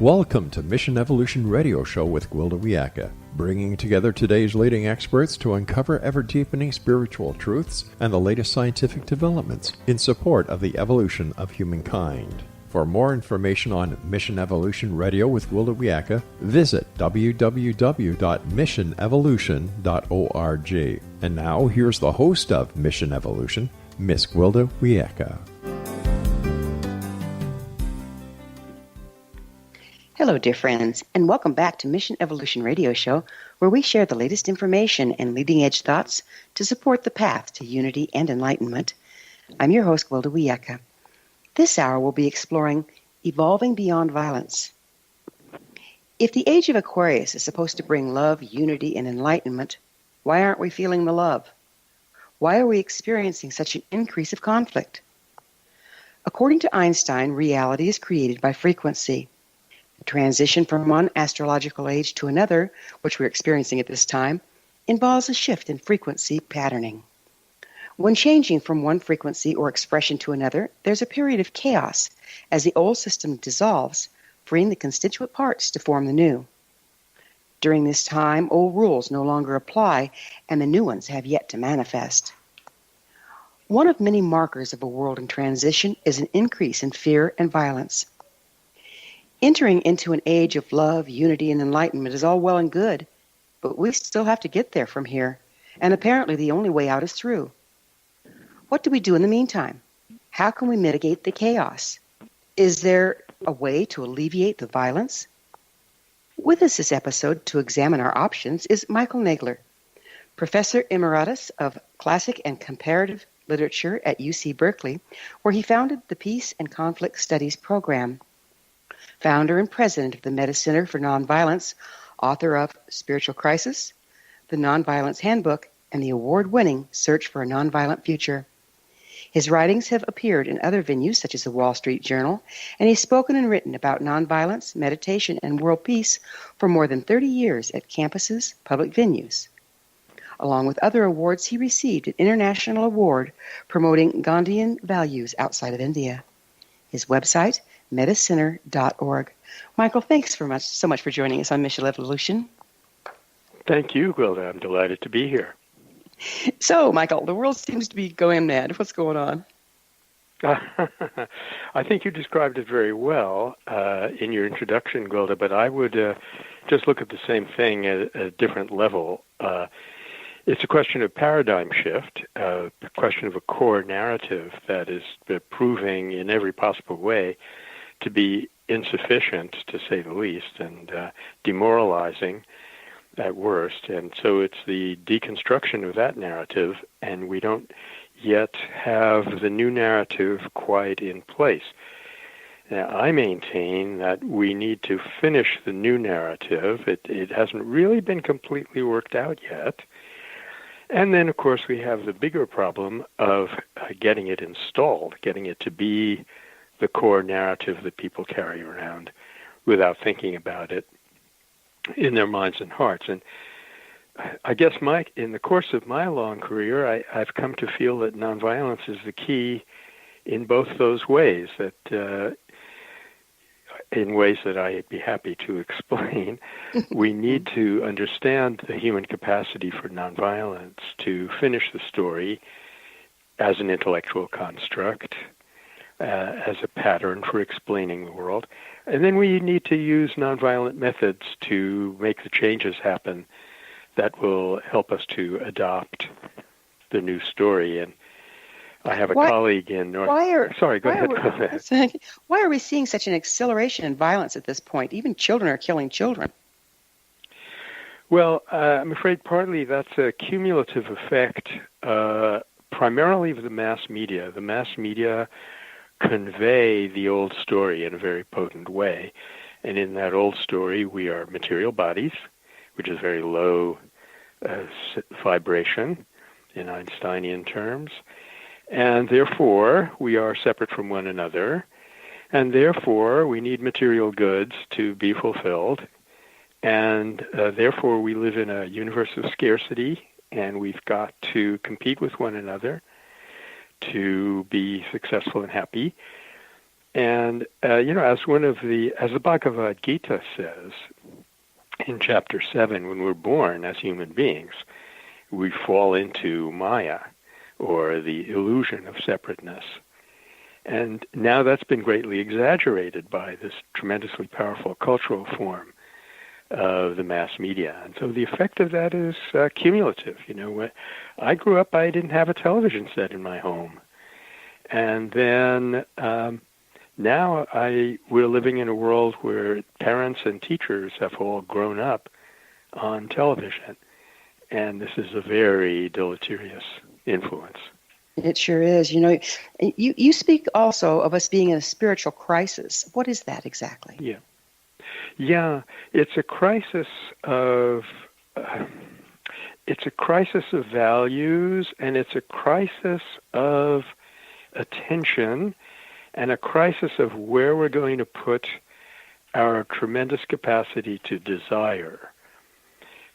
Welcome to Mission Evolution Radio Show with Gwilda Wiyaka, bringing together today's leading experts to uncover ever-deepening spiritual truths and the latest scientific developments in support of the evolution of humankind. For more information on Mission Evolution Radio with Gwilda Wiyaka, visit www.missionevolution.org. And now, here's the host of Mission Evolution, Miss Gwilda Wiyaka. Hello, dear friends, and welcome back to Mission Evolution Radio Show, where we share the latest information and leading-edge thoughts to support the path to unity and enlightenment. I'm your host, Gwilda Wiyaka. This hour we'll be exploring evolving beyond violence. If the age of Aquarius is supposed to bring love, unity, and enlightenment, why aren't we feeling the love? Why are we experiencing such an increase of conflict? According to Einstein, reality is created by frequency. The transition from one astrological age to another, which we're experiencing at this time, involves a shift in frequency patterning. When changing from one frequency or expression to another, there's a period of chaos as the old system dissolves, freeing the constituent parts to form the new. During this time, old rules no longer apply, and the new ones have yet to manifest. One of many markers of a world in transition is an increase in fear and violence. Entering into an age of love, unity, and enlightenment is all well and good, but we still have to get there from here, and apparently the only way out is through. What do we do in the meantime? How can we mitigate the chaos? Is there a way to alleviate the violence? With us this episode to examine our options is Michael Nagler, Professor Emeritus of Classics and Comparative Literature at UC Berkeley, where he founded the Peace and Conflict Studies program. Founder and president of the Metta Center for Nonviolence, author of Spiritual Crisis, the Nonviolence Handbook, and the award-winning Search for a Nonviolent Future. His writings have appeared in other venues such as the Wall Street Journal, and he's spoken and written about nonviolence, meditation, and world peace for more than 30 years at campuses, public venues. Along with other awards, he received an international award promoting Gandhian values outside of India. His website, mettacenter.org. Michael, thanks so much for joining us on Mission Evolution. Thank you, Gwilda. I'm delighted to be here. So, Michael, the world seems to be going mad. What's going on? I think you described it very well in your introduction, Gwilda, but I would just look at the same thing at a different level. It's a question of paradigm shift, a question of a core narrative that is proving in every possible way to be insufficient, to say the least, and demoralizing at worst. And so it's the deconstruction of that narrative, and we don't yet have the new narrative quite in place. Now, I maintain that we need to finish the new narrative. It hasn't really been completely worked out yet. And then, of course, we have the bigger problem of getting it installed, getting it to be the core narrative that people carry around without thinking about it in their minds and hearts. And I guess, Mike, in the course of my long career, I've come to feel that nonviolence is the key in both those ways, that in ways that I'd be happy to explain. We need to understand the human capacity for nonviolence to finish the story as an intellectual construct, as a pattern for explaining the world. And then we need to use nonviolent methods to make the changes happen that will help us to adopt the new story. And I have a colleague in North... Sorry, go ahead. Why are we seeing such an acceleration in violence at this point? Even children are killing children. Well, I'm afraid partly that's a cumulative effect, primarily of the mass media. The mass media convey the old story in a very potent way. And in that old story, we are material bodies, which is very low vibration in Einsteinian terms. And therefore, we are separate from one another. And therefore, we need material goods to be fulfilled. And therefore, we live in a universe of scarcity, and we've got to compete with one another to be successful and happy. And, as the Bhagavad Gita says in chapter 7, when we're born as human beings, we fall into Maya, or the illusion of separateness. And now that's been greatly exaggerated by this tremendously powerful cultural form of the mass media. And so the effect of that is cumulative. When I grew up, I didn't have a television set in my home. And then now we're living in a world where parents and teachers have all grown up on television. And this is a very deleterious influence. It sure is. You speak also of us being in a spiritual crisis. What is that exactly? Yeah, it's a crisis of values, and it's a crisis of attention, and a crisis of where we're going to put our tremendous capacity to desire.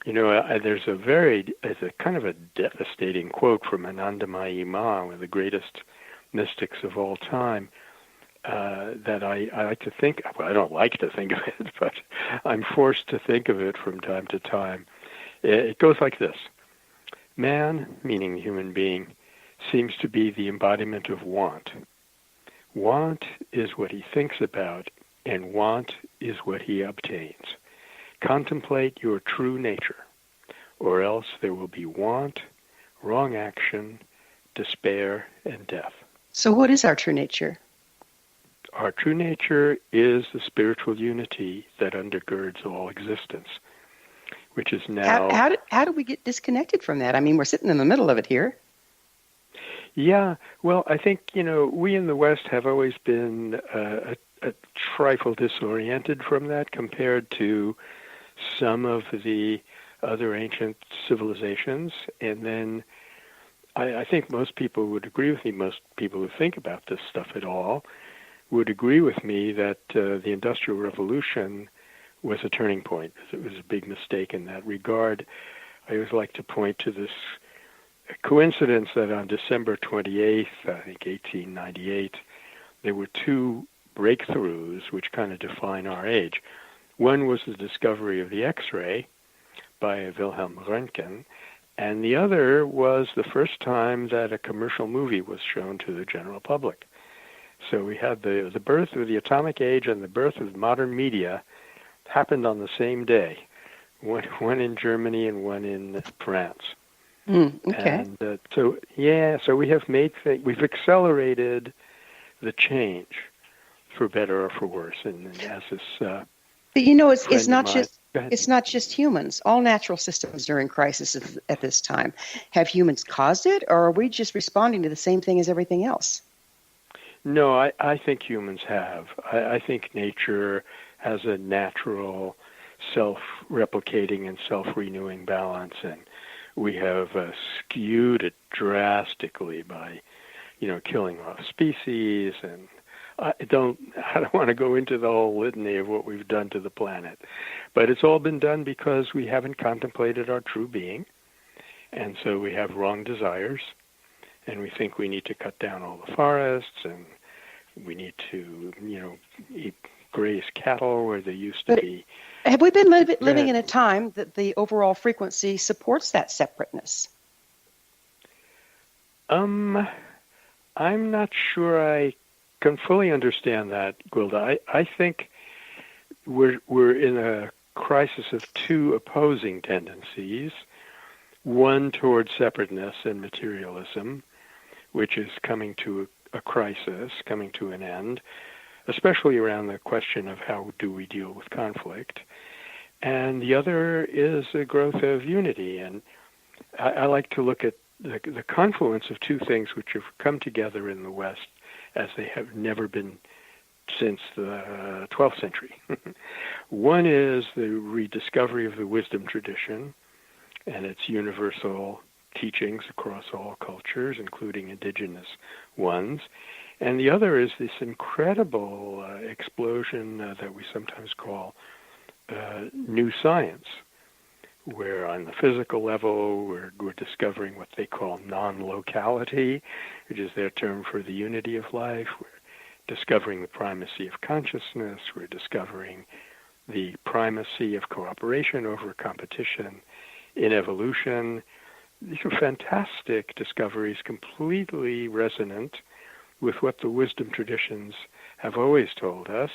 There's a kind of a devastating quote from Anandamayi Ma, one of the greatest mystics of all time, that I like to think. Well, I don't like to think of it, but I'm forced to think of it from time to time. It goes like this: man, meaning the human being, seems to be the embodiment of want. Want is what he thinks about, and want is what he obtains. Contemplate your true nature, or else there will be want, wrong action, despair, and death. So what is our true nature? Our true nature is the spiritual unity that undergirds all existence, which is now... How do we get disconnected from that? I mean, we're sitting in the middle of it here. Yeah, well, I think, we in the West have always been a trifle disoriented from that compared to some of the other ancient civilizations. And then I think most people would agree with me, most people who think about this stuff at all, would agree with me that the Industrial Revolution was a turning point. It was a big mistake in that regard. I always like to point to this coincidence that on December 28th, I think 1898, there were two breakthroughs which kind of define our age. One was the discovery of the X-ray by Wilhelm Röntgen, and the other was the first time that a commercial movie was shown to the general public. So we had the birth of the atomic age and the birth of modern media happened on the same day, one in Germany and one in France. Okay. And so we have we've accelerated the change for better or for worse. And as this, but it's not just humans. All natural systems are in crisis at this time. Have humans caused it, or are we just responding to the same thing as everything else? No, I think humans have. I think nature has a natural self-replicating and self-renewing balance, and we have skewed it drastically by, killing off species. And I don't want to go into the whole litany of what we've done to the planet, but it's all been done because we haven't contemplated our true being, and so we have wrong desires. And we think we need to cut down all the forests, and we need to, graze cattle where they used to be. Have we been living in a time that the overall frequency supports that separateness? I'm not sure I can fully understand that, Gwilda. I think we're in a crisis of two opposing tendencies. One towards separateness and materialism, which is coming to a crisis, coming to an end, especially around the question of how do we deal with conflict. And the other is the growth of unity. And I like to look at the confluence of two things which have come together in the West as they have never been since the 12th century. One is the rediscovery of the wisdom tradition and its universal teachings across all cultures, including indigenous ones. And the other is this incredible explosion that we sometimes call new science, where on the physical level we're discovering what they call non-locality, which is their term for the unity of life. We're discovering the primacy of consciousness. We're discovering the primacy of cooperation over competition in evolution. These are fantastic discoveries, completely resonant with what the wisdom traditions have always told us.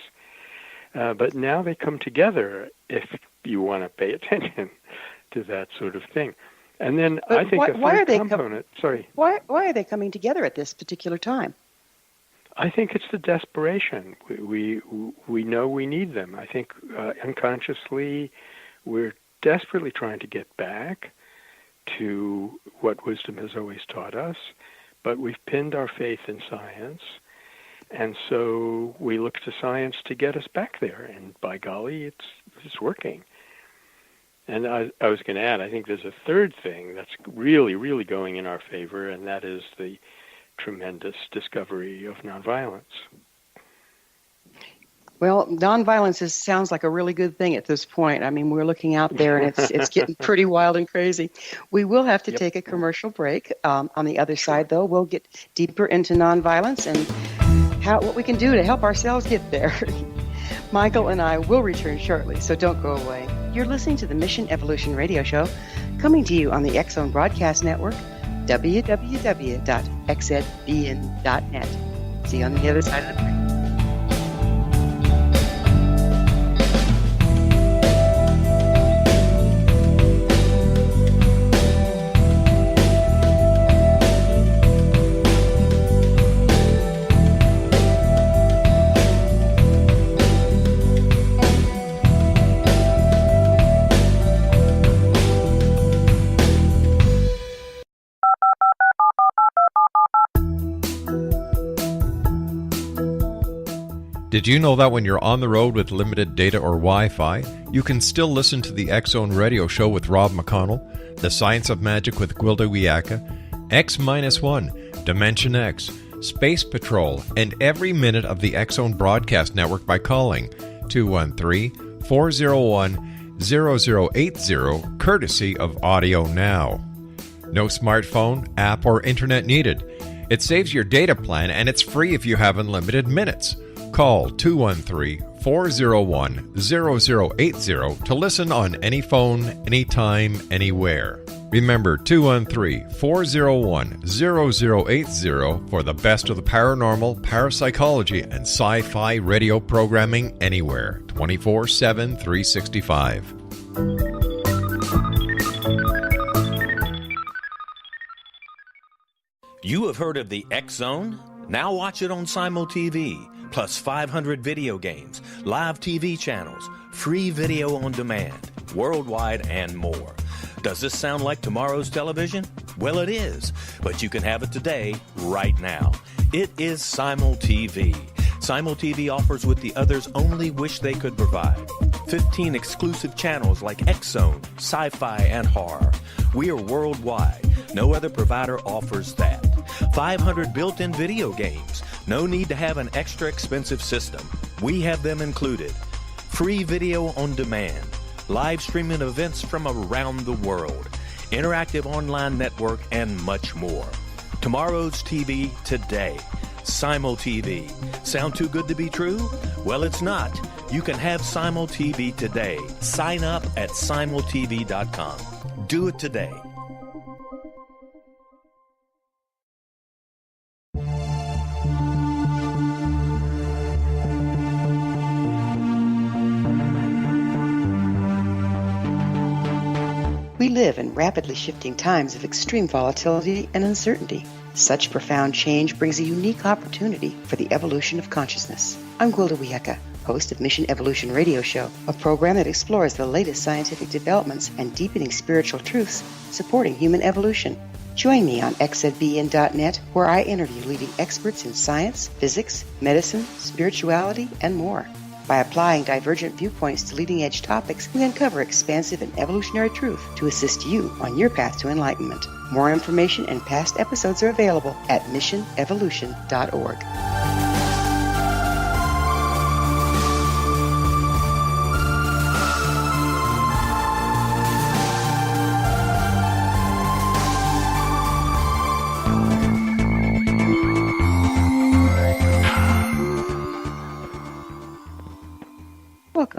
But now they come together if you want to pay attention to that sort of thing. And then but I think why are they component, Why are they coming together at this particular time? I think it's the desperation. We know we need them. I think unconsciously we're desperately trying to get back to what wisdom has always taught us, but we've pinned our faith in science, and so we look to science to get us back there, and by golly, it's working. And I was going to add, I think there's a third thing that's really, really going in our favor, and that is the tremendous discovery of nonviolence. Well, nonviolence sounds like a really good thing at this point. I mean, we're looking out there, and it's getting pretty wild and crazy. We will have to take a commercial break. On the other side, though, we'll get deeper into nonviolence and what we can do to help ourselves get there. Michael and I will return shortly, so don't go away. You're listening to the Mission Evolution Radio Show, coming to you on the X-Zone Broadcast Network, www.xzbn.net. See you on the other side of the break. Did you know that when you're on the road with limited data or Wi-Fi, you can still listen to the X-Zone Radio Show with Rob McConnell, The Science of Magic with Gwilda Wiyaka, X-1, Dimension X, Space Patrol, and every minute of the X-Zone Broadcast Network by calling 213-401-0080, courtesy of Audio Now. No smartphone, app, or internet needed. It saves your data plan, and it's free if you have unlimited minutes. Call 213-401-0080 to listen on any phone, anytime, anywhere. Remember 213-401-0080 for the best of the paranormal, parapsychology, and sci-fi radio programming anywhere, 24/7, 365. You have heard of the X-Zone? Now watch it on Simul TV. Plus 500 video games, live TV channels, free video on demand, worldwide, and more. Does this sound like tomorrow's television? Well, it is, but you can have it today, right now. It is Simul TV. Simul TV offers what the others only wish they could provide. 15 exclusive channels like X-Zone, sci-fi, and horror. We are worldwide. No other provider offers that. 500 built-in video games. No need to have an extra expensive system. We have them included. Free video on demand. Live streaming events from around the world. Interactive online network, and much more. Tomorrow's TV today. Simul TV. Sound too good to be true? Well, it's not. You can have Simul TV today. Sign up at simultv.com. Do it today. We live in rapidly shifting times of extreme volatility and uncertainty. Such profound change brings a unique opportunity for the evolution of consciousness. I'm Gwilda Wiyaka, host of Mission Evolution Radio Show, a program that explores the latest scientific developments and deepening spiritual truths supporting human evolution. Join me on xzbn.net, where I interview leading experts in science, physics, medicine, spirituality, and more. By applying divergent viewpoints to leading-edge topics, we uncover expansive and evolutionary truth to assist you on your path to enlightenment. More information and past episodes are available at missionevolution.org.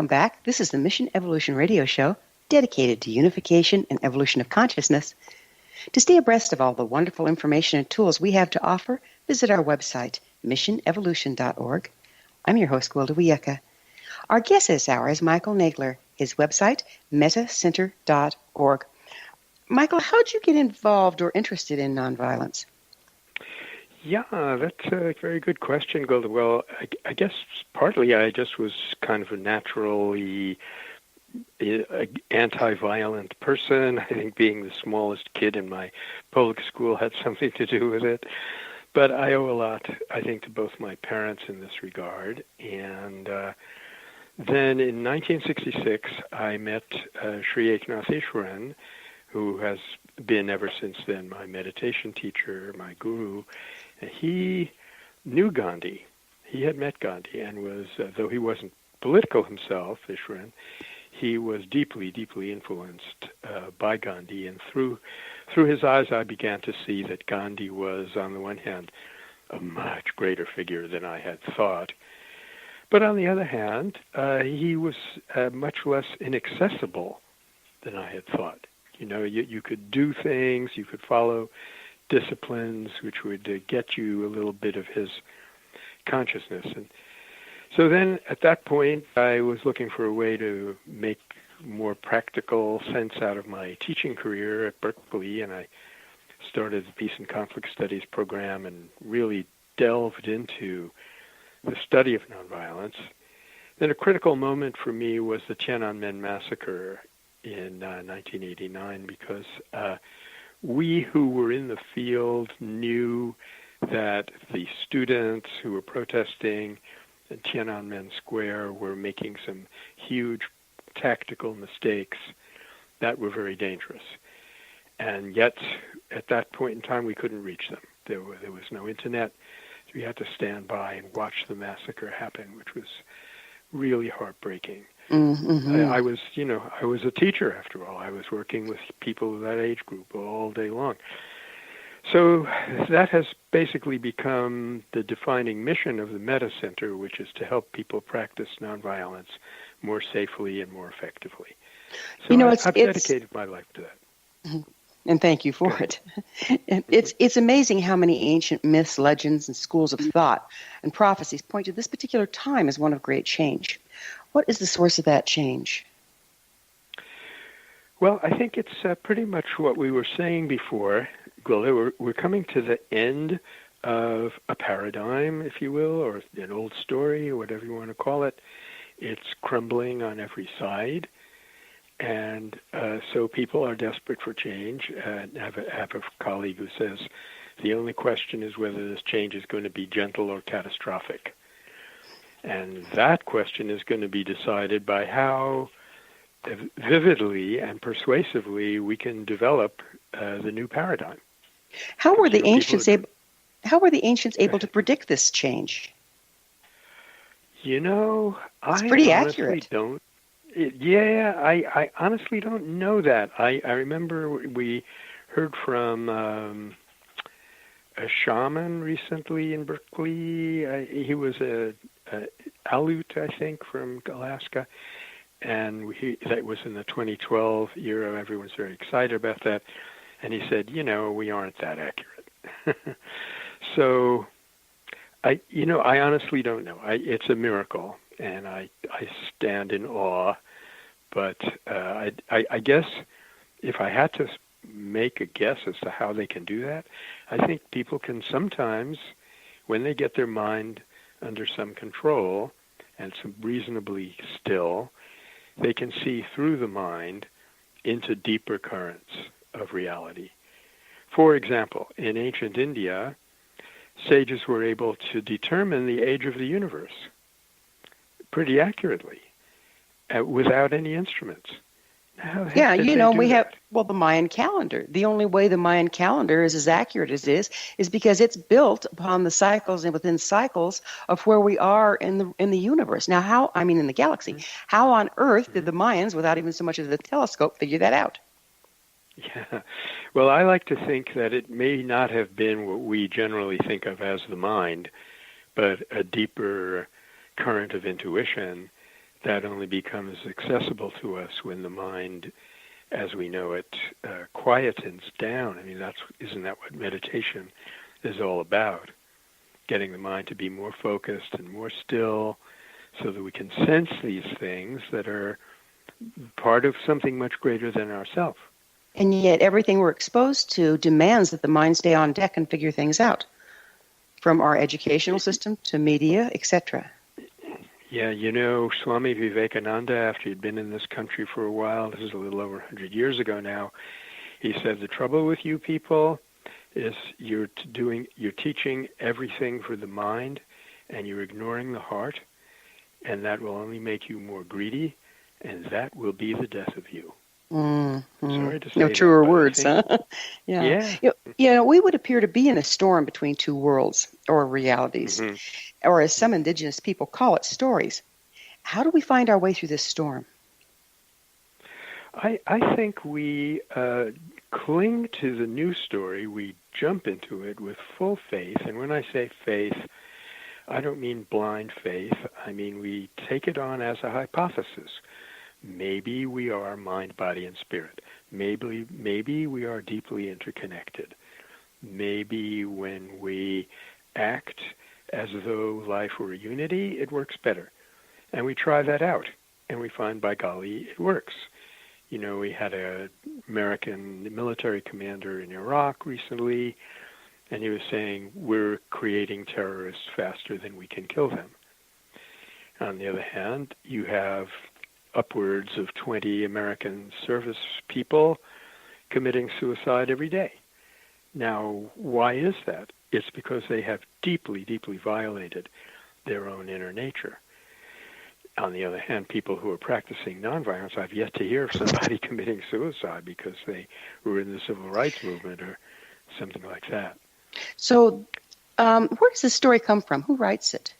Welcome back. This is the Mission Evolution Radio Show, dedicated to unification and evolution of consciousness. To stay abreast of all the wonderful information and tools we have to offer, visit our website, missionevolution.org. I'm your host, Gwilda Wiyaka. Our guest this hour is Michael Nagler. His website, mettacenter.org. Michael, how did you get involved or interested in nonviolence? Yeah, that's a very good question, Golda. Well, I guess partly I just was kind of a naturally anti-violent person. I think being the smallest kid in my public school had something to do with it. But I owe a lot, I think, to both my parents in this regard. And then in 1966, I met Sri Eknath Easwaran, who has been ever since then my meditation teacher, my guru. He knew Gandhi. He had met Gandhi and was, though he wasn't political himself, Easwaran, he was deeply, deeply influenced by Gandhi. And through his eyes, I began to see that Gandhi was, on the one hand, a much greater figure than I had thought. But on the other hand, he was much less inaccessible than I had thought. You know, you could do things, you could follow disciplines which would get you a little bit of his consciousness. And so then at that point, I was looking for a way to make more practical sense out of my teaching career at Berkeley, and I started the Peace and Conflict Studies program and really delved into the study of nonviolence. Then a critical moment for me was the Tiananmen massacre in 1989, because we who were in the field knew that the students who were protesting in Tiananmen Square were making some huge tactical mistakes that were very dangerous. And yet, at that point in time, we couldn't reach them. There was no internet. So we had to stand by and watch the massacre happen, which was really heartbreaking. Mm-hmm. I was a teacher after all. I was working with people of that age group all day long. So that has basically become the defining mission of the Metta Center, which is to help people practice nonviolence more safely and more effectively. So I've dedicated my life to that. Mm-hmm. And thank you for it. And it's amazing how many ancient myths, legends, and schools of thought and prophecies point to this particular time as one of great change. What is the source of that change? Well, I think it's pretty much what we were saying before, Gwilda. We're coming to the end of a paradigm, if you will, or an old story, or whatever you want to call it. It's crumbling on every side. And so people are desperate for change. I have a colleague who says the only question is whether this change is going to be gentle or catastrophic. And that question is going to be decided by how vividly and persuasively we can develop the new paradigm. How were the ancients able to predict this change? You know, it's pretty accurate. I honestly don't know that. I remember we heard from a shaman recently in Berkeley. He was a Aleut, I think, from Alaska, and that was in the 2012 era. Everyone's very excited about that, and he said, we aren't that accurate. So, I honestly don't know. It's a miracle, and I stand in awe. But I guess if I had to make a guess as to how they can do that, I think people can sometimes, when they get their mind under some control and some reasonably still, they can see through the mind into deeper currents of reality. For example, in ancient India, sages were able to determine the age of the universe pretty accurately without any instruments. We have, the Mayan calendar. The only way the Mayan calendar is as accurate as it is because it's built upon the cycles and within cycles of where we are in the universe. Now, in the galaxy. Mm-hmm. How on earth did the Mayans, without even so much as a telescope, figure that out? Yeah. Well, I like to think that it may not have been what we generally think of as the mind, but a deeper current of intuition that only becomes accessible to us when the mind, as we know it, quietens down. I mean, isn't that what meditation is all about? Getting the mind to be more focused and more still so that we can sense these things that are part of something much greater than ourselves. And yet everything we're exposed to demands that the mind stay on deck and figure things out, from our educational system to media, etc. Yeah, Swami Vivekananda, after he'd been in this country for a while, this is a little over 100 years ago now, he said, the trouble with you people is you're teaching everything for the mind, and you're ignoring the heart, and that will only make you more greedy, and that will be the death of you. Mm-hmm. Sorry to say no truer that, words, huh? Yeah. We would appear to be in a storm between two worlds or realities, or as some indigenous people call it, stories. How do we find our way through this storm? I think we cling to the new story. We jump into it with full faith. And when I say faith, I don't mean blind faith. I mean we take it on as a hypothesis. Maybe we are mind, body, and spirit. Maybe we are deeply interconnected. Maybe when we act as though life were a unity, it works better. And we try that out, and we find, by golly, it works. We had an American military commander in Iraq recently, and he was saying, we're creating terrorists faster than we can kill them. On the other hand, you have upwards of 20 American service people committing suicide every day. Now, why is that? It's because they have deeply, deeply violated their own inner nature. On the other hand, people who are practicing nonviolence, I've yet to hear of somebody committing suicide because they were in the civil rights movement or something like that. So where does this story come from? Who writes it?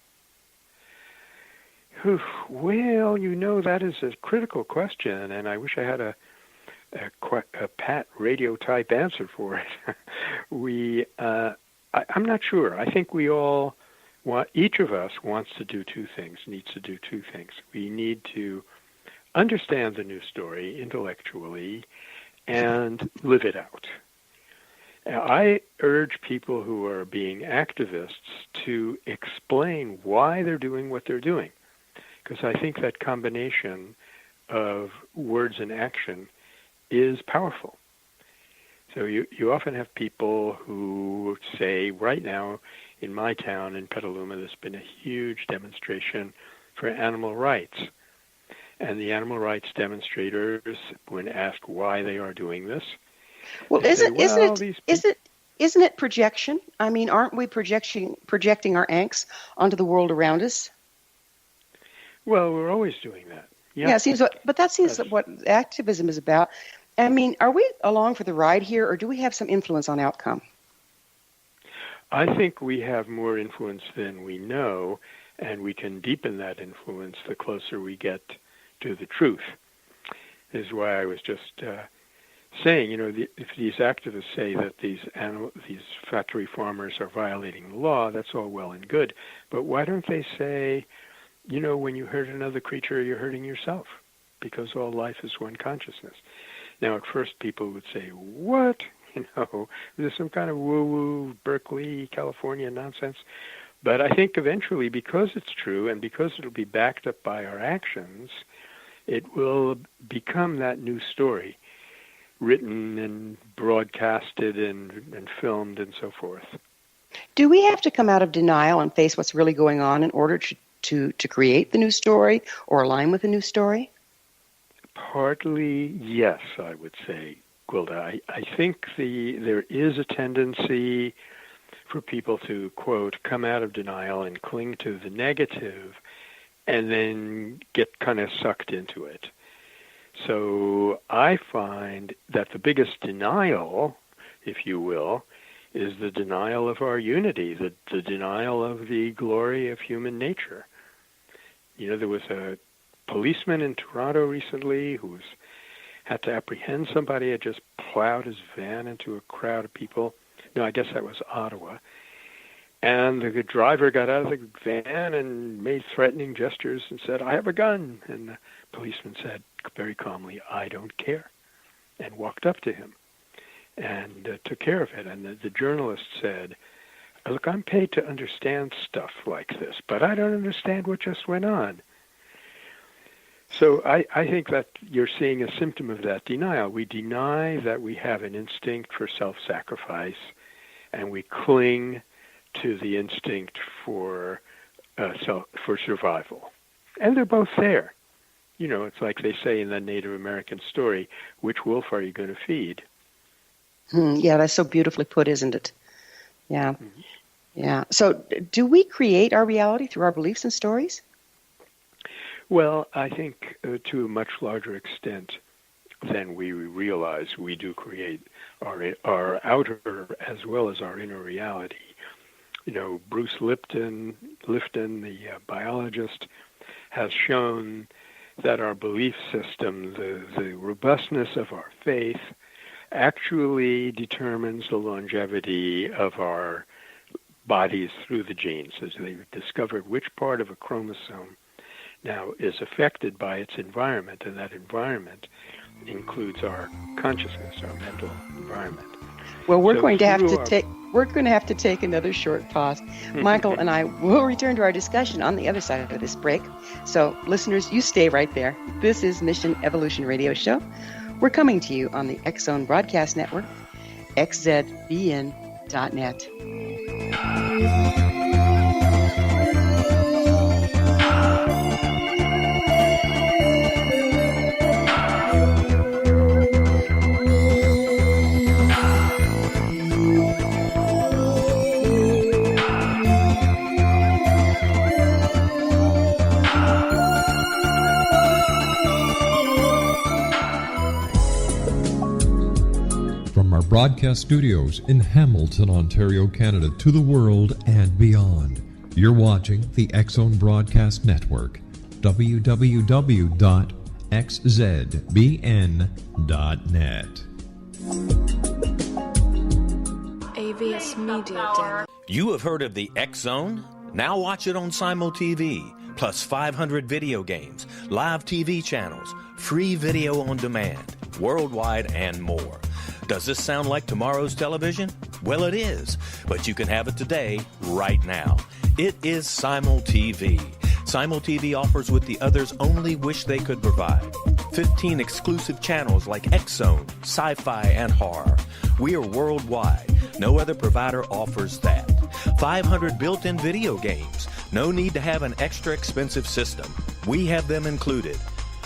Well, that is a critical question, and I wish I had a pat radio-type answer for it. I'm not sure. I think we all each of us needs to do two things. We need to understand the new story intellectually and live it out. I urge people who are being activists to explain why they're doing what they're doing, because I think that combination of words and action is powerful. So you often have people who say, right now in my town, in Petaluma, there's been a huge demonstration for animal rights. And the animal rights demonstrators, when asked why they are doing this, isn't it projection? I mean, aren't we projecting our angst onto the world around us? Well, we're always doing that. Yeah, it seems, but that seems what activism is about. I mean, are we along for the ride here, or do we have some influence on outcome? I think we have more influence than we know, and we can deepen that influence the closer we get to the truth. This is why I was just saying, if these activists say that these factory farmers are violating the law, that's all well and good. But why don't they say, when you hurt another creature, you're hurting yourself, because all life is one consciousness. Now, at first, people would say, what? There's some kind of woo-woo, Berkeley, California nonsense. But I think eventually, because it's true and because it'll be backed up by our actions, it will become that new story, written and broadcasted and filmed and so forth. Do we have to come out of denial and face what's really going on in order to create the new story or align with the new story? Partly, yes, I would say, Gwilda. I think there is a tendency for people to, quote, come out of denial and cling to the negative and then get kind of sucked into it. So I find that the biggest denial, if you will, is the denial of our unity, the denial of the glory of human nature. There was a policeman in Toronto recently who had to apprehend somebody had just plowed his van into a crowd of people. No, I guess that was Ottawa. And the driver got out of the van and made threatening gestures and said, "I have a gun." And the policeman said very calmly, "I don't care," and walked up to him and took care of it. And the journalist said, "Look, I'm paid to understand stuff like this, but I don't understand what just went on." So I think that you're seeing a symptom of that denial. We deny that we have an instinct for self-sacrifice, and we cling to the instinct for survival. And they're both there. You know, it's like they say in the Native American story, which wolf are you going to feed? Yeah, that's so beautifully put, isn't it? Yeah. Mm-hmm. Yeah. So do we create our reality through our beliefs and stories? Well, I think to a much larger extent than we realize, we do create our outer as well as our inner reality. You know, Bruce Lipton, the biologist, has shown that our belief system, the robustness of our faith, actually determines the longevity of our bodies through the genes, as they've discovered which part of a chromosome now is affected by its environment, and that environment includes our consciousness, our mental environment. Well, we're going to have to take another short pause. Michael and I will return to our discussion on the other side of this break. So, listeners, you stay right there. This is Mission Evolution Radio Show. We're coming to you on the X-Zone Broadcast Network, xzbn.net. Broadcast studios in Hamilton, Ontario, Canada, to the world and beyond. You're watching the X-Zone Broadcast Network, www.xzbn.net. AVS Media. You have heard of the X-Zone? Now watch it on SimulTV, plus 500 video games, live TV channels, free video on demand, worldwide, and more. Does this sound like tomorrow's television? Well, it is, but you can have it today, right now. It is SimulTV. SimulTV offers what the others only wish they could provide. 15 exclusive channels like X-Zone, sci-fi, and horror. We are worldwide. No other provider offers that. 500 built-in video games. No need to have an extra expensive system. We have them included.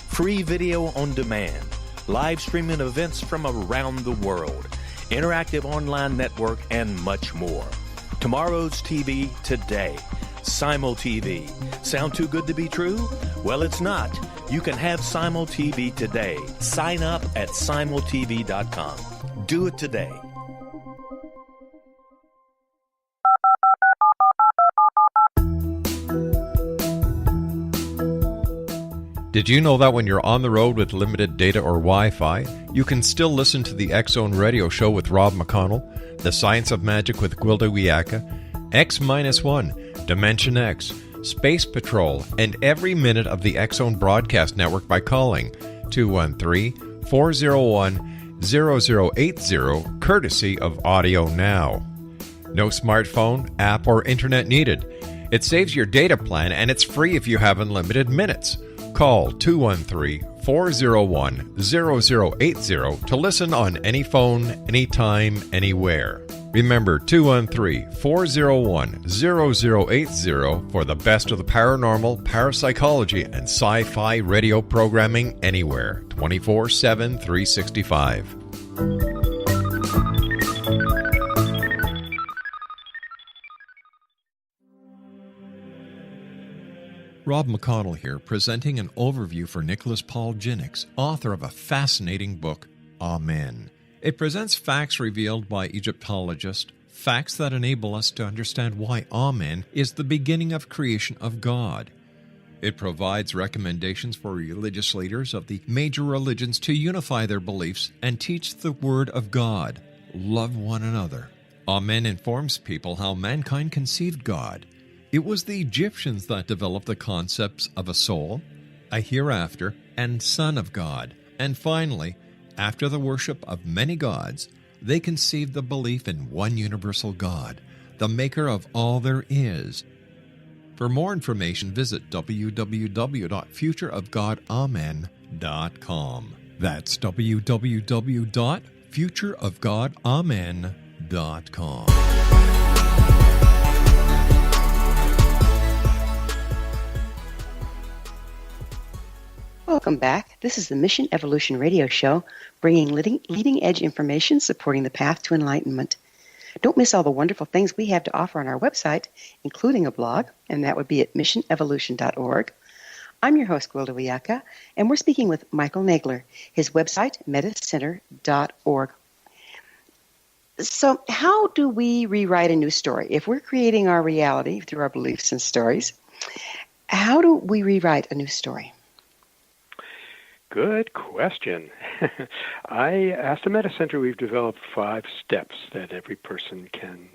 Free video on demand. Live streaming events from around the world, interactive online network, and much more. Tomorrow's TV today. SimulTV. Sound too good to be true? Well, it's not. You can have SimulTV today. Sign up at simultv.com. Do it today. Did you know that when you're on the road with limited data or Wi-Fi, you can still listen to the X-Zone Radio Show with Rob McConnell, The Science of Magic with Gwilda Wiyaka, X-1, Dimension X, Space Patrol, and every minute of the X-Zone Broadcast Network by calling 213-401-0080, courtesy of Audio Now. No smartphone, app, or internet needed. It saves your data plan, and it's free if you have unlimited minutes. Call 213-401-0080 to listen on any phone, anytime, anywhere. Remember 213-401-0080 for the best of the paranormal, parapsychology, and sci-fi radio programming anywhere, 24/7, 365. Rob McConnell here, presenting an overview for Nicholas Paul Jennings, author of a fascinating book, Amen. It presents facts revealed by Egyptologists, facts that enable us to understand why Amen is the beginning of creation of God. It provides recommendations for religious leaders of the major religions to unify their beliefs and teach the Word of God. Love one another. Amen informs people how mankind conceived God. It was the Egyptians that developed the concepts of a soul, a hereafter, and Son of God. And finally, after the worship of many gods, they conceived the belief in one universal God, the maker of all there is. For more information, visit www.futureofgodamen.com. That's www.futureofgodamen.com. Welcome back. This is the Mission Evolution Radio Show, bringing leading-edge information supporting the path to enlightenment. Don't miss all the wonderful things we have to offer on our website, including a blog, and that would be at missionevolution.org. I'm your host, Gwilda Wiyaka, and we're speaking with Michael Nagler, his website, mettacenter.org. So how do we rewrite a new story? If we're creating our reality through our beliefs and stories, how do we rewrite a new story? Good question. At the Metta Center, we've developed 5 steps that every person can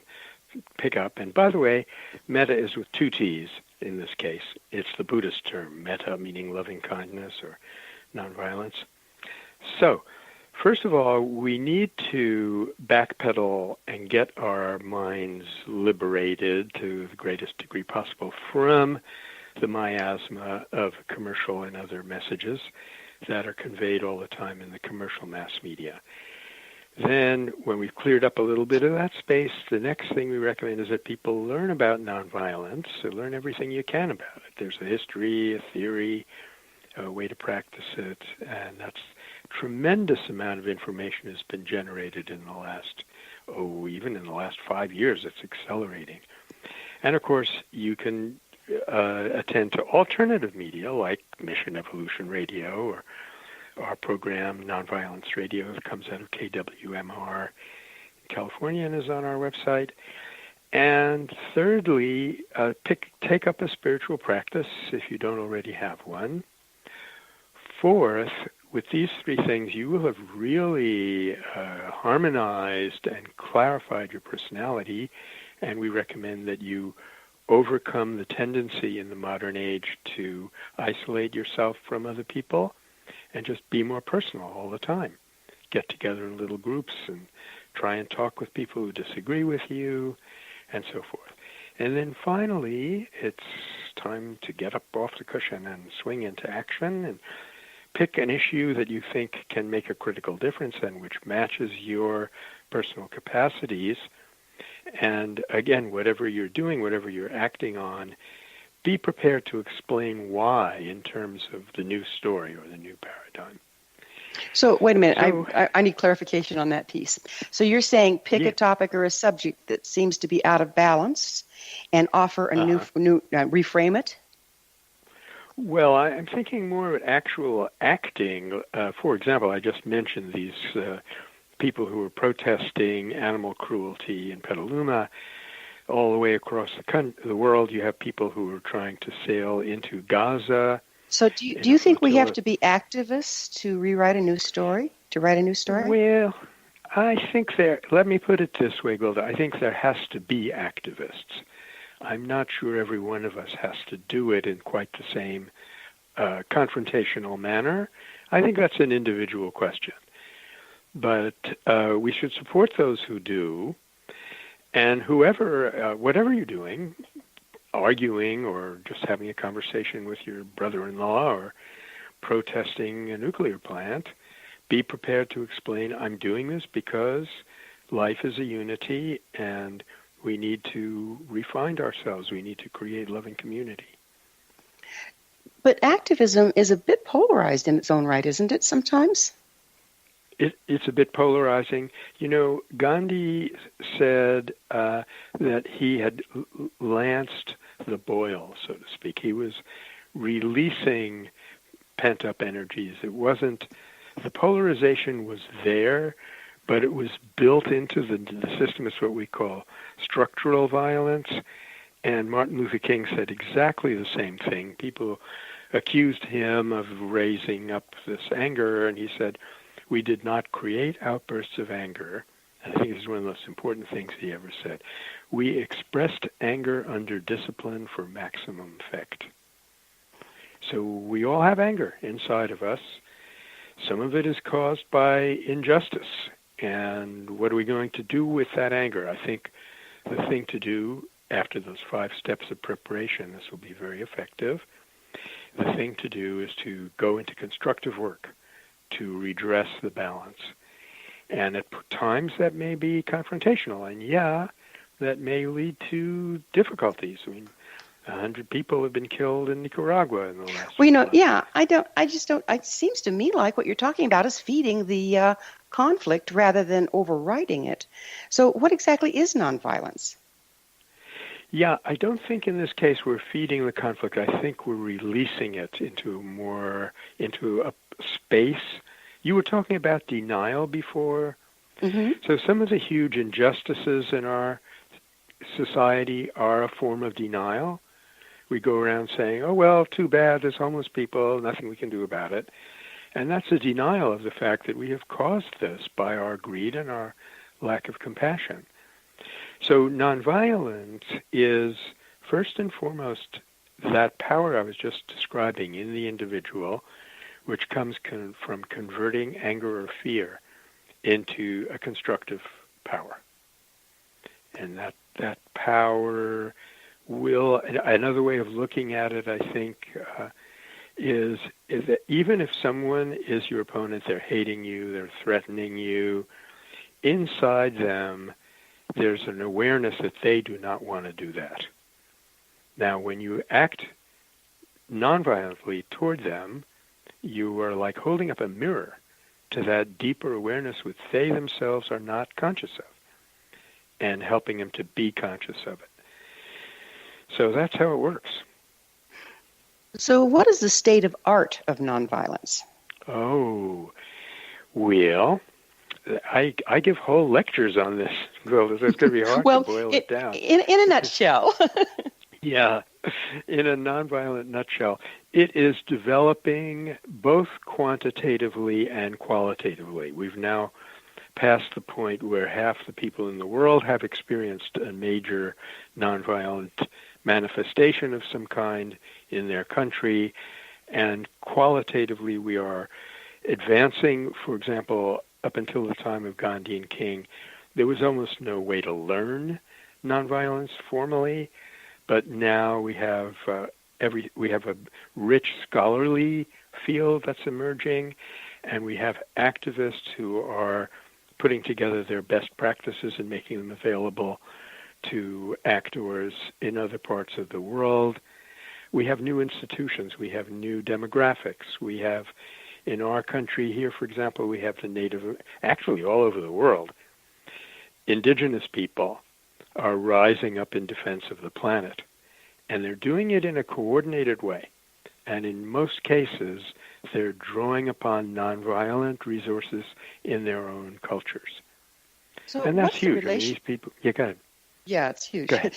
pick up. And by the way, metta is with 2 T's in this case. It's the Buddhist term, metta, meaning loving kindness or nonviolence. So, first of all, we need to backpedal and get our minds liberated to the greatest degree possible from the miasma of commercial and other messages that are conveyed all the time in the commercial mass media. Then, when we've cleared up a little bit of that space, the next thing we recommend is that people learn about nonviolence, so learn everything you can about it. There's a history, a theory, a way to practice it, and that's tremendous amount of information has been generated in the last, even in the last 5 years, it's accelerating. And of course, you can attend to alternative media like Mission Evolution Radio or our program Nonviolence Radio that comes out of KWMR in California and is on our website. And thirdly, take up a spiritual practice if you don't already have one. Fourth, with these 3 things, you will have really harmonized and clarified your personality, and we recommend that you overcome the tendency in the modern age to isolate yourself from other people and just be more personal all the time. Get together in little groups and try and talk with people who disagree with you and so forth. And then finally, it's time to get up off the cushion and swing into action and pick an issue that you think can make a critical difference and which matches your personal capacities. And again, whatever you're doing, whatever you're acting on, be prepared to explain why in terms of the new story or the new paradigm. So wait a minute, I need clarification on that piece. So you're saying pick a topic or a subject that seems to be out of balance and offer a new reframe it? Well, I'm thinking more of actual acting. For example, I just mentioned these people who are protesting animal cruelty in Petaluma. All the way across the world, you have people who are trying to sail into Gaza. So do you think we have to be activists to rewrite a new story, to write a new story? Well, I think let me put it this way, Gwilda. I think there has to be activists. I'm not sure every one of us has to do it in quite the same confrontational manner. I think that's an individual question. But we should support those who do. And whatever you're doing, arguing or just having a conversation with your brother-in-law or protesting a nuclear plant, be prepared to explain, I'm doing this because life is a unity and we need to refine ourselves. We need to create loving community. But activism is a bit polarized in its own right, isn't it, sometimes? It's a bit polarizing. You know, Gandhi said that he had lanced the boil, so to speak. He was releasing pent-up energies. It wasn't, the polarization was there, but it was built into the system. It's what we call structural violence. And Martin Luther King said exactly the same thing. People accused him of raising up this anger, and he said, we did not create outbursts of anger, and I think this is one of the most important things he ever said, we expressed anger under discipline for maximum effect. So we all have anger inside of us. Some of it is caused by injustice. And what are we going to do with that anger? I think the thing to do after those 5 steps of preparation, this will be very effective. The thing to do is to go into constructive work to redress the balance. And at times that may be confrontational. And yeah, that may lead to difficulties. I mean, 100 people have been killed in Nicaragua in the last Well, months. yeah, it seems to me like what you're talking about is feeding the conflict rather than overriding it. So what exactly is nonviolence? Yeah, I don't think in this case we're feeding the conflict. I think we're releasing it into a space. You were talking about denial before. Mm-hmm. So some of the huge injustices in our society are a form of denial. We go around saying, oh, well, too bad, there's homeless people, nothing we can do about it. And that's a denial of the fact that we have caused this by our greed and our lack of compassion. So nonviolence is, first and foremost, that power I was just describing in the individual, which comes from converting anger or fear into a constructive power. And that power will, another way of looking at it, I think, is that even if someone is your opponent, they're hating you, they're threatening you, inside them, there's an awareness that they do not want to do that. Now, when you act nonviolently toward them, you are like holding up a mirror to that deeper awareness which they themselves are not conscious of, and helping them to be conscious of it. So that's how it works. So what is the state of art of nonviolence? Oh, well, I give whole lectures on this. Well, it's going to be hard to boil it down. In a nutshell. Yeah, in a nonviolent nutshell, it is developing both quantitatively and qualitatively. We've now passed the point where half the people in the world have experienced a major nonviolent manifestation of some kind in their country, and qualitatively we are advancing. For example, up until the time of Gandhian King, there was almost no way to learn nonviolence formally, but now we have a rich scholarly field that's emerging, and we have activists who are putting together their best practices and making them available to actors in other parts of the world. We have new institutions. We have new demographics. We have, in our country here, for example, we have the native, actually all over the world, indigenous people are rising up in defense of the planet. And they're doing it in a coordinated way. And in most cases, they're drawing upon nonviolent resources in their own cultures. So and that's huge. I mean, these people, yeah, go ahead. Yeah, it's huge. Go ahead.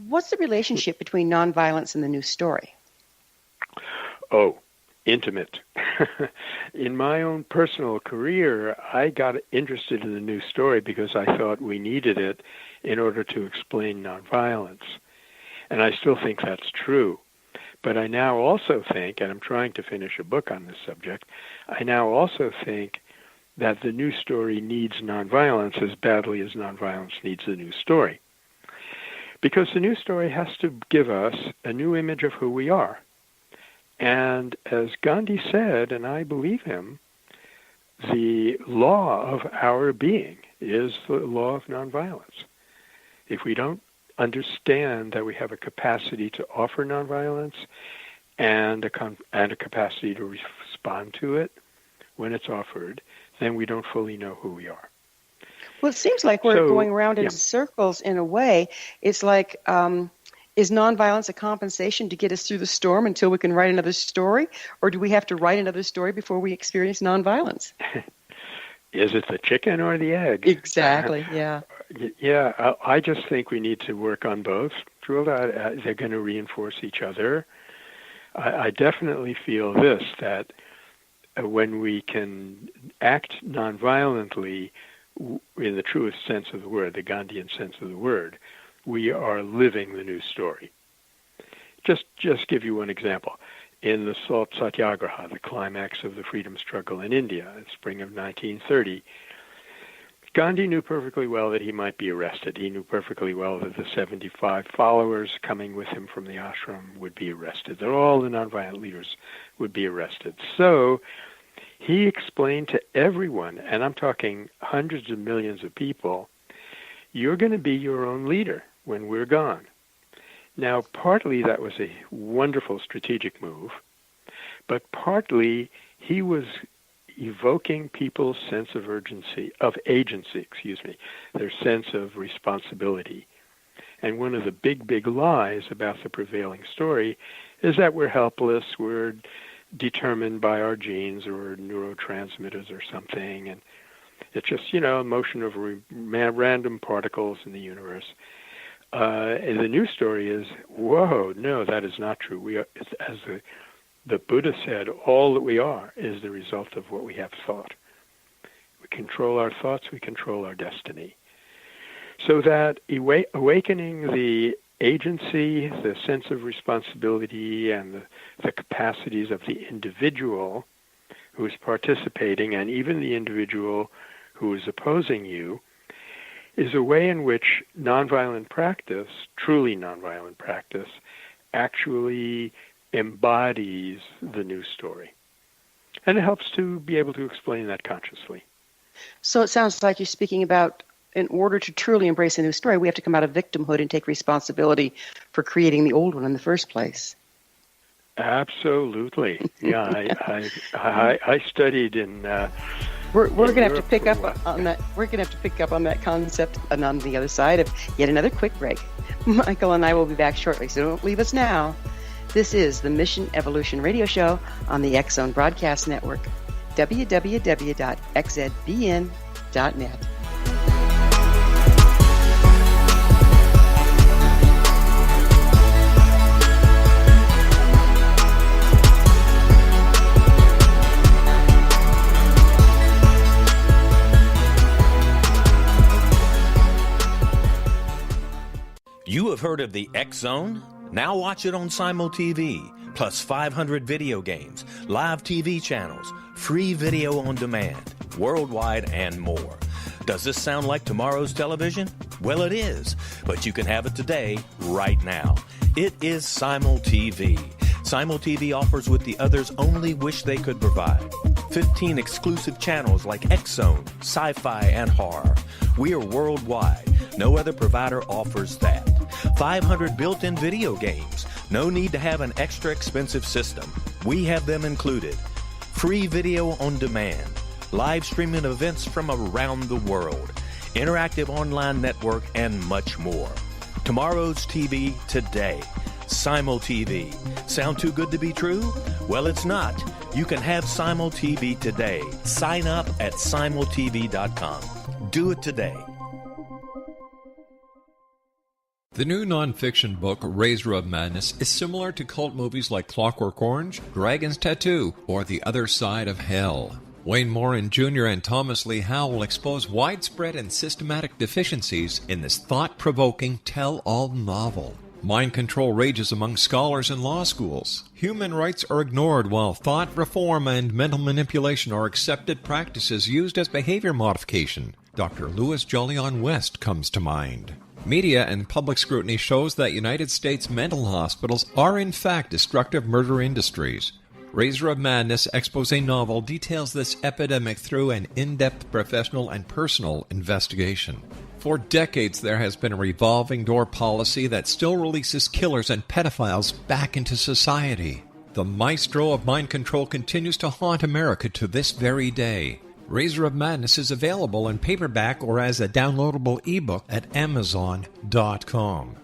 What's the relationship between nonviolence and the new story? Oh, intimate. In my own personal career, I got interested in the new story because I thought we needed it in order to explain nonviolence. And I still think that's true. But I now also think, and I'm trying to finish a book on this subject, I now also think that the new story needs nonviolence as badly as nonviolence needs the new story. Because the new story has to give us a new image of who we are. And as Gandhi said, and I believe him, the law of our being is the law of nonviolence. If we don't understand that we have a capacity to offer nonviolence and a capacity to respond to it when it's offered, then we don't fully know who we are. Well, it seems like we're going around in circles in a way. It's like, is nonviolence a compensation to get us through the storm until we can write another story? Or do we have to write another story before we experience nonviolence? Is it the chicken or the egg? Exactly, yeah. Yeah, I just think we need to work on both. They're going to reinforce each other. I definitely feel this, that when we can act nonviolently, in the truest sense of the word, the Gandhian sense of the word, we are living the new story. Just give you one example. In the Salt Satyagraha, the climax of the freedom struggle in India in spring of 1930, Gandhi knew perfectly well that he might be arrested. He knew perfectly well that the 75 followers coming with him from the ashram would be arrested, that all the nonviolent leaders would be arrested. So he explained to everyone, and I'm talking hundreds of millions of people, you're going to be your own leader when we're gone. Now, partly that was a wonderful strategic move, but partly he was evoking people's sense of agency, their sense of responsibility. And one of the big lies about the prevailing story is that we're helpless, we're determined by our genes or neurotransmitters or something, and it's just, a motion of random particles in the universe. And the new story is, whoa, no, that is not true. We are, as the Buddha said, all that we are is the result of what we have thought. We control our thoughts, we control our destiny. So that awakening the agency, the sense of responsibility, and the capacities of the individual who is participating, and even the individual who is opposing you, is a way in which nonviolent practice, truly nonviolent practice, actually embodies the new story. And it helps to be able to explain that consciously. So it sounds like you're speaking about, in order to truly embrace a new story, we have to come out of victimhood and take responsibility for creating the old one in the first place. Absolutely. Yeah, I studied in We're going to have to pick up on that. We're going to have to pick up on that concept and on the other side of yet another quick break. Michael and I will be back shortly, so don't leave us now. This is the Mission Evolution Radio Show on the X-Zone Broadcast Network, www.xzbn.net. You have heard of the X-Zone? Now watch it on Simul TV, plus 500 video games, live TV channels, free video on demand, worldwide, and more. Does this sound like tomorrow's television? Well, it is, but you can have it today, right now. It is Simul TV. Simul TV offers what the others only wish they could provide. 15 exclusive channels like X-Zone, Sci-Fi, and Horror. We are worldwide. No other provider offers that. 500 built-in video games. No need to have an extra expensive system. We have them included. Free video on demand. Live streaming events from around the world. Interactive online network, and much more. Tomorrow's TV today. Simul TV. Sound too good to be true? Well, it's not. You can have Simul TV today. Sign up at simultv.com. Do it today. The new nonfiction book, Razor of Madness, is similar to cult movies like Clockwork Orange, Dragon's Tattoo, or The Other Side of Hell. Wayne Morin Jr. and Thomas Lee Howell expose widespread and systematic deficiencies in this thought-provoking tell-all novel. Mind control rages among scholars in law schools. Human rights are ignored while thought reform and mental manipulation are accepted practices used as behavior modification. Dr. Louis Jolyon West comes to mind. Media and public scrutiny shows that United States mental hospitals are in fact destructive murder industries. Razor of Madness expose novel details this epidemic through an in-depth professional and personal investigation. For decades, there has been a revolving door policy that still releases killers and pedophiles back into society. The maestro of mind control continues to haunt America to this very day. Razor of Madness is available in paperback or as a downloadable ebook at Amazon.com.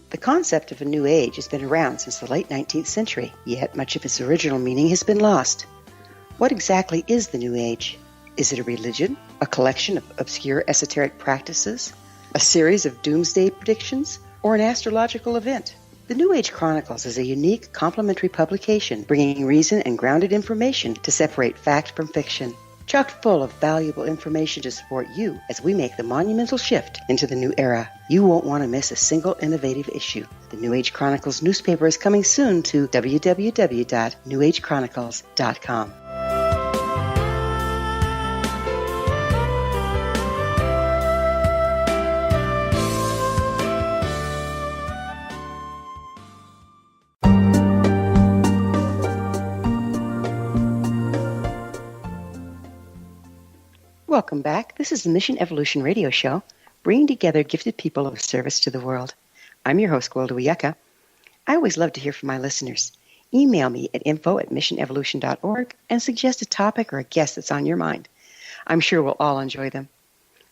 The concept of a new age has been around since the late 19th century, yet much of its original meaning has been lost. What exactly is the new age? Is it a religion, a collection of obscure esoteric practices? a series of doomsday predictions, or an astrological event? The New Age Chronicles is a unique complementary publication bringing reason and grounded information to separate fact from fiction. Chock full of valuable information to support you as we make the monumental shift into the new era. You won't want to miss a single innovative issue. The New Age Chronicles newspaper is coming soon to www.newagechronicles.com. Welcome back. This is the Mission Evolution Radio Show, bringing together gifted people of service to the world. I'm your host, Gwilda Wiyaka. I always love to hear from my listeners. Email me at info@missionevolution.org and suggest a topic or a guest that's on your mind. I'm sure we'll all enjoy them.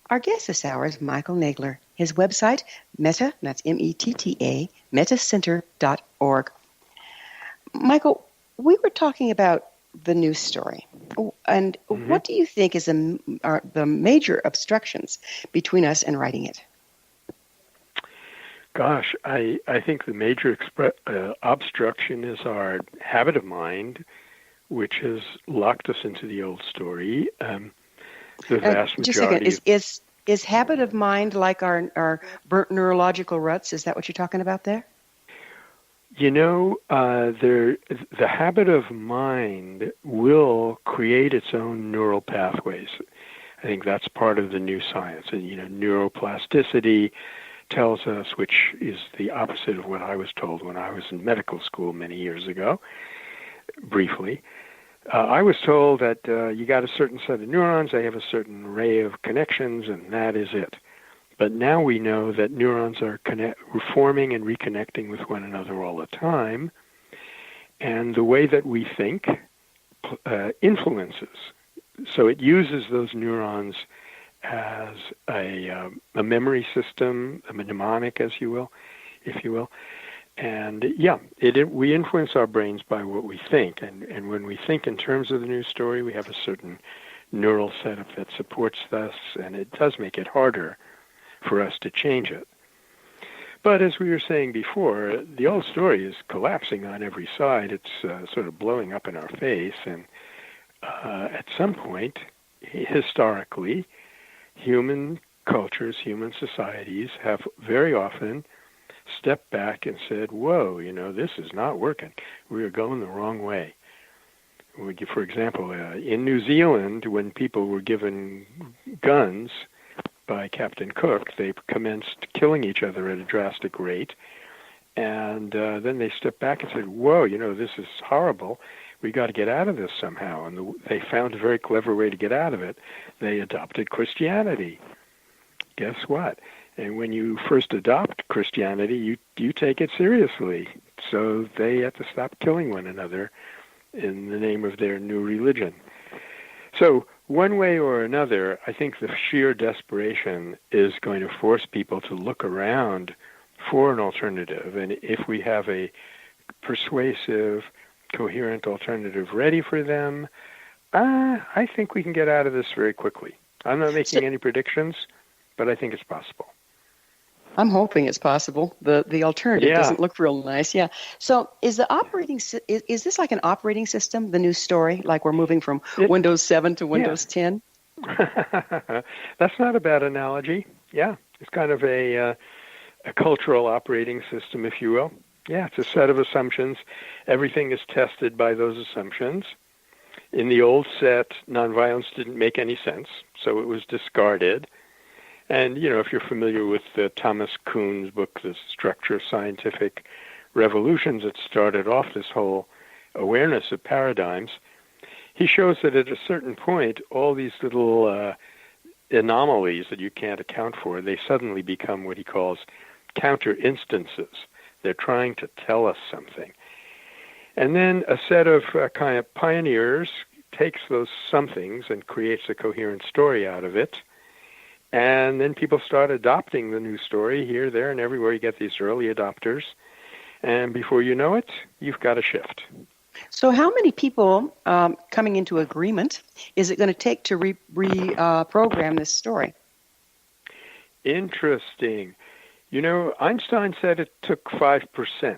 Our guest this hour is Michael Nagler. His website, Metta, that's M-E-T-T-A, mettacenter.org. Michael, we were talking about the news story. And what do you think is the major obstructions between us and writing it? Gosh, I think the major obstruction is our habit of mind, which has locked us into the old story. The vast majority. Just a second. Is habit of mind like our burnt neurological ruts? Is that what you're talking about there? You know, the habit of mind will create its own neural pathways. I think that's part of the new science. And, neuroplasticity tells us, which is the opposite of what I was told when I was in medical school many years ago, briefly. I was told that you got a certain set of neurons, they have a certain array of connections, and that is it. But now we know that neurons are forming and reconnecting with one another all the time, and the way that we think influences. So it uses those neurons as a memory system, a mnemonic, if you will. And we influence our brains by what we think. And when we think in terms of the news story, we have a certain neural setup that supports us, and it does make it harder for us to change it. But as we were saying before, the old story is collapsing on every side. It's sort of blowing up in our face. And at some point, historically, human cultures, human societies have very often stepped back and said, whoa, this is not working. We are going the wrong way. For example, in New Zealand, when people were given guns by Captain Cook, they commenced killing each other at a drastic rate. And then they stepped back and said, whoa, this is horrible. We got to get out of this somehow. And they found a very clever way to get out of it. They adopted Christianity. Guess what? And when you first adopt Christianity, you take it seriously. So they had to stop killing one another in the name of their new religion. So one way or another, I think the sheer desperation is going to force people to look around for an alternative. And if we have a persuasive, coherent alternative ready for them, I think we can get out of this very quickly. I'm not making any predictions, but I think it's possible. I'm hoping it's possible. The alternative doesn't look real nice. Yeah. So is this like an operating system, the new story, like we're moving from Windows 7 to Windows 10? That's not a bad analogy. Yeah. It's kind of a cultural operating system, if you will. Yeah, it's a set of assumptions. Everything is tested by those assumptions. In the old set, nonviolence didn't make any sense, so it was discarded. And, if you're familiar with Thomas Kuhn's book, The Structure of Scientific Revolutions, it started off this whole awareness of paradigms. He shows that at a certain point, all these little anomalies that you can't account for, they suddenly become what he calls counter instances. They're trying to tell us something. And then a set of kind of pioneers takes those somethings and creates a coherent story out of it. And then people start adopting the new story here, there, and everywhere. You get these early adopters. And before you know it, you've got a shift. So how many people coming into agreement is it going to take to reprogram this story? Interesting. Einstein said it took 5%,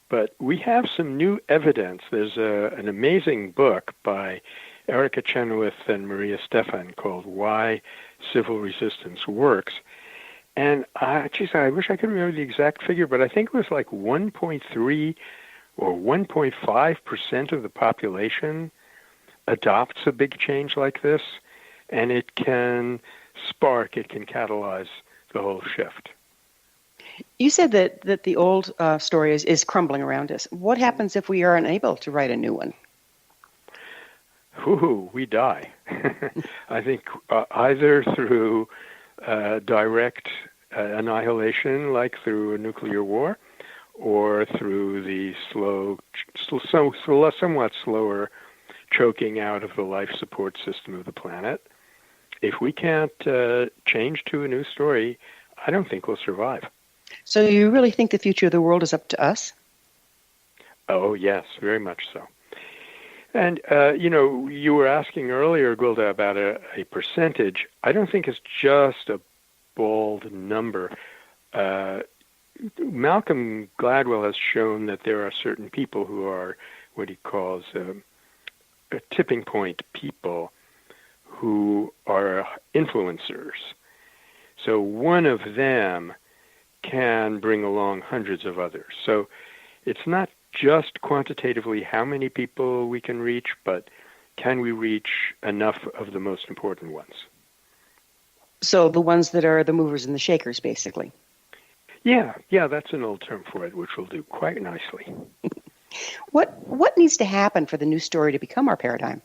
but we have some new evidence. There's an amazing book by Erica Chenoweth and Maria Stephan called Why Civil Resistance Works. And, I wish I could remember the exact figure, but I think it was like 1.3 or 1.5% of the population adopts a big change like this, and it can catalyze the whole shift. You said that the old story is crumbling around us. What happens if we are unable to write a new one? We die. I think either through direct annihilation, like through a nuclear war, or through the somewhat slower choking out of the life support system of the planet. If we can't change to a new story, I don't think we'll survive. So you really think the future of the world is up to us? Oh, yes, very much so. And, you were asking earlier, Gwilda, about a percentage. I don't think it's just a bald number. Malcolm Gladwell has shown that there are certain people who are what he calls a tipping point people who are influencers. So one of them can bring along hundreds of others. So it's not just quantitatively how many people we can reach, but can we reach enough of the most important ones? So the ones that are the movers and the shakers, basically. Yeah, that's an old term for it, which will do quite nicely. What needs to happen for the new story to become our paradigm?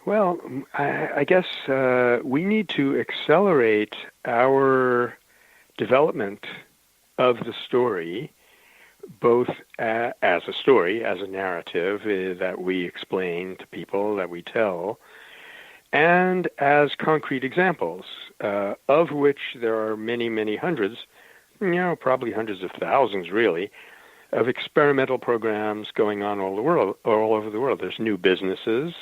Well, I guess we need to accelerate our development of the story, both as a story, as a narrative that we explain to people, that we tell, and as concrete examples, of which there are many, many hundreds, probably hundreds of thousands, really, of experimental programs going on all over the world. There's new businesses,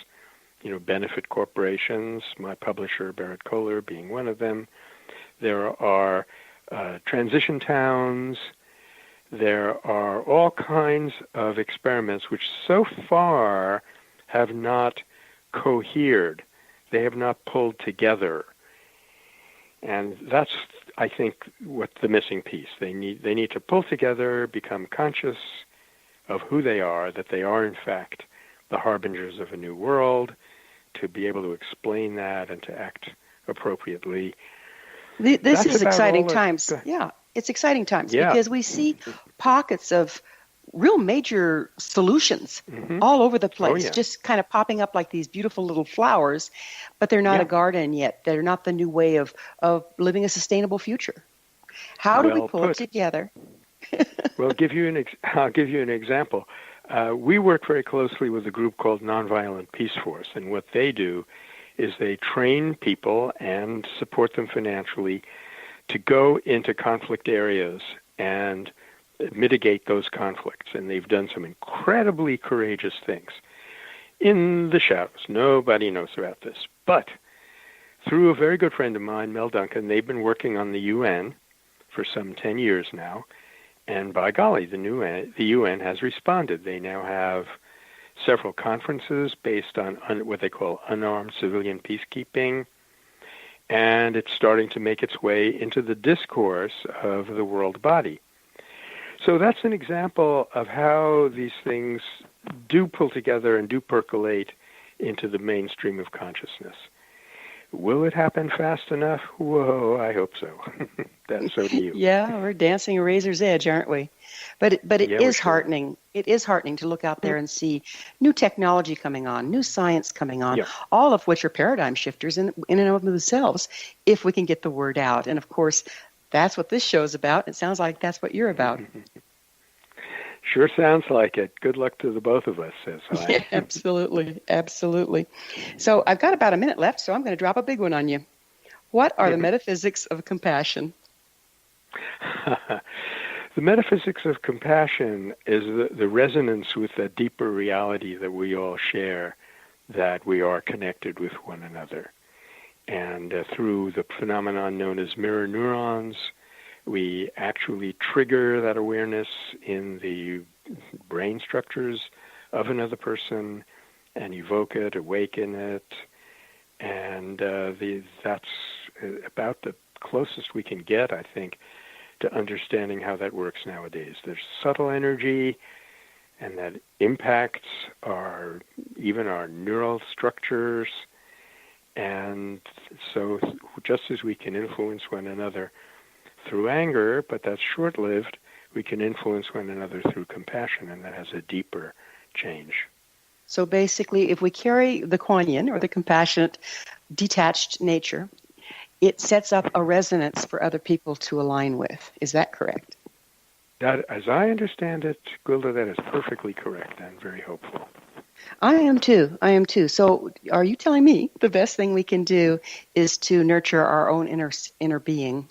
benefit corporations, my publisher, Barrett Kohler, being one of them. There are transition towns. There are all kinds of experiments which so far have not cohered. They have not pulled together. And that's, I think, what the missing piece. They need to pull together, become conscious of who they are, that they are, in fact, the harbingers of a new world, to be able to explain that and to act appropriately. This is exciting times. Yeah, it's exciting times because we see pockets of real major solutions all over the place, just kind of popping up like these beautiful little flowers, but they're not a garden yet. They're not the new way of living a sustainable future. How do we pull it together? Well, I'll give you an example. We work very closely with a group called Nonviolent Peace Force, and what they do is they train people and support them financially to go into conflict areas and mitigate those conflicts. And they've done some incredibly courageous things in the shadows. Nobody knows about this. But through a very good friend of mine, Mel Duncan, they've been working on the UN for some 10 years now. And by golly, the UN has responded. They now have several conferences based on what they call unarmed civilian peacekeeping, and it's starting to make its way into the discourse of the world body. So that's an example of how these things do pull together and do percolate into the mainstream of consciousness. Will it happen fast enough? Whoa, I hope so. So do you. Yeah, we're dancing a razor's edge, aren't we? But it is heartening. It is heartening to look out there and see new technology coming on, new science coming on, all of which are paradigm shifters in and of themselves, if we can get the word out. And of course, that's what this show's about. It sounds like that's what you're about. Sure sounds like it. Good luck to the both of us, says I. Yeah, absolutely, absolutely. So I've got about a minute left, so I'm going to drop a big one on you. What are the metaphysics of compassion? The metaphysics of compassion is the resonance with the deeper reality that we all share, that we are connected with one another. And through the phenomenon known as mirror neurons, we actually trigger that awareness in the brain structures of another person and evoke it, awaken it. And that's about the closest we can get, I think, to understanding how that works nowadays. There's subtle energy, and that impacts even our neural structures. And so just as we can influence one another through anger, but that's short-lived, we can influence one another through compassion, and that has a deeper change. So basically, if we carry the Kuan Yin, or the compassionate, detached nature, it sets up a resonance for other people to align with. Is that correct? That, as I understand it, Gwilda, that is perfectly correct and very hopeful. I am too. So are you telling me the best thing we can do is to nurture our own inner being?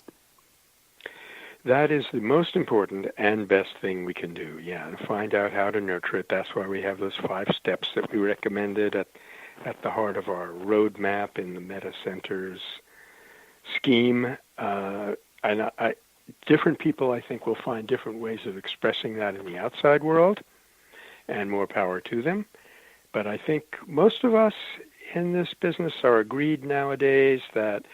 That is the most important and best thing we can do, to find out how to nurture it. That's why we have those 5 steps that we recommended at the heart of our roadmap in the Metta Center's scheme. Different people, I think, will find different ways of expressing that in the outside world, and more power to them. But I think most of us in this business are agreed nowadays that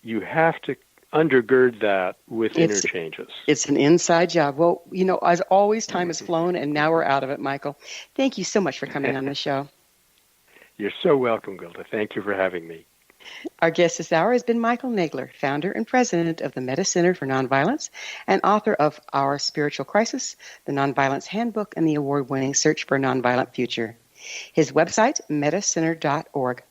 you have to undergird that with inner changes. It's an inside job. Well, as always, time has flown, and now we're out of it, Michael. Thank you so much for coming on the show. You're so welcome, Gwilda. Thank you for having me. Our guest this hour has been Michael Nagler, founder and president of the Metta Center for Nonviolence and author of Our Spiritual Crisis, the Nonviolence Handbook, and the award-winning Search for a Nonviolent Future. His website, mettacenter.org.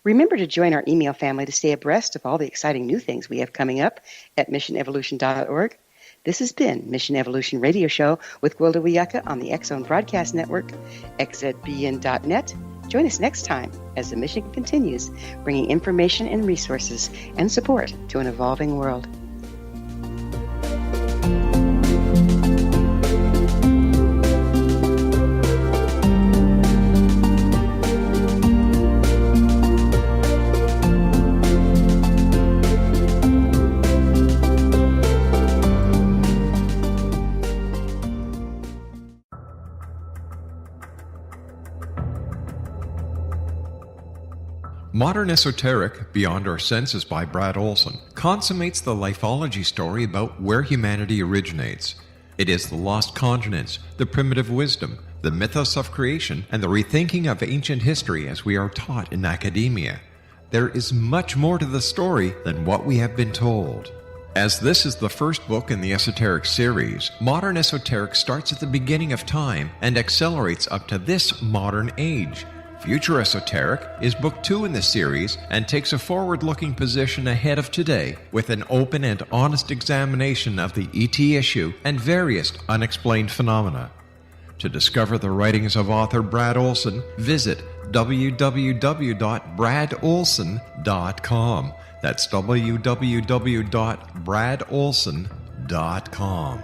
Remember to join our email family to stay abreast of all the exciting new things we have coming up at missionevolution.org. This has been Mission Evolution Radio Show with Gwilda Wiyaka on the X-Zone Broadcast Network, xzbn.net. Join us next time as the mission continues, bringing information and resources and support to an evolving world. Modern Esoteric, Beyond Our Senses by Brad Olson, consummates the lifeology story about where humanity originates. It is the lost continents, the primitive wisdom, the mythos of creation, and the rethinking of ancient history as we are taught in academia. There is much more to the story than what we have been told. As this is the first book in the Esoteric series, Modern Esoteric starts at the beginning of time and accelerates up to this modern age. Future Esoteric is book 2 in the series and takes a forward-looking position ahead of today with an open and honest examination of the ET issue and various unexplained phenomena. To discover the writings of author Brad Olson, visit www.bradolson.com. That's www.bradolson.com.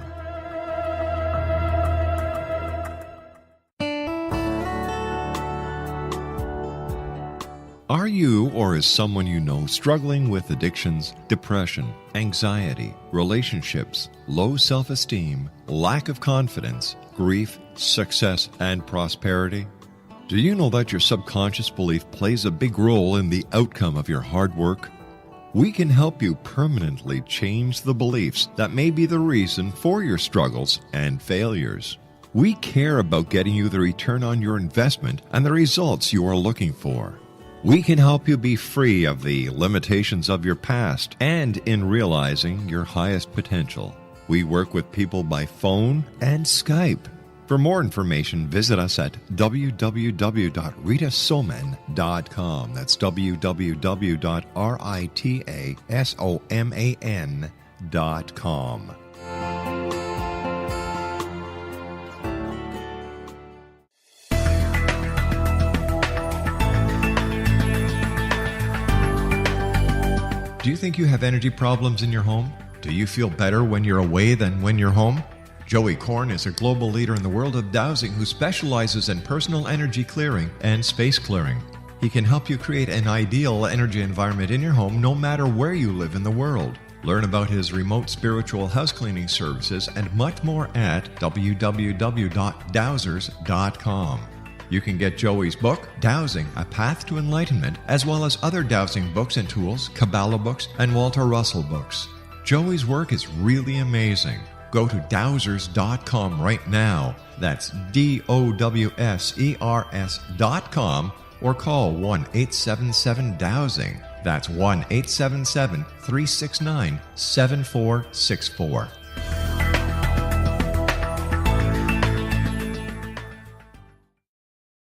Are you or is someone you know struggling with addictions, depression, anxiety, relationships, low self-esteem, lack of confidence, grief, success, and prosperity? Do you know that your subconscious belief plays a big role in the outcome of your hard work? We can help you permanently change the beliefs that may be the reason for your struggles and failures. We care about getting you the return on your investment and the results you are looking for. We can help you be free of the limitations of your past and in realizing your highest potential. We work with people by phone and Skype. For more information, visit us at www.ritasoman.com. That's www.ritasoman.com. Do you think you have energy problems in your home? Do you feel better when you're away than when you're home? Joey Korn is a global leader in the world of dowsing who specializes in personal energy clearing and space clearing. He can help you create an ideal energy environment in your home no matter where you live in the world. Learn about his remote spiritual house cleaning services and much more at www.dowsers.com. You can get Joey's book, Dowsing, A Path to Enlightenment, as well as other dowsing books and tools, Kabbalah books, and Walter Russell books. Joey's work is really amazing. Go to dowsers.com right now. That's DOWSERS.com or call 1-877-DOWSING. That's 1-877-369-7464.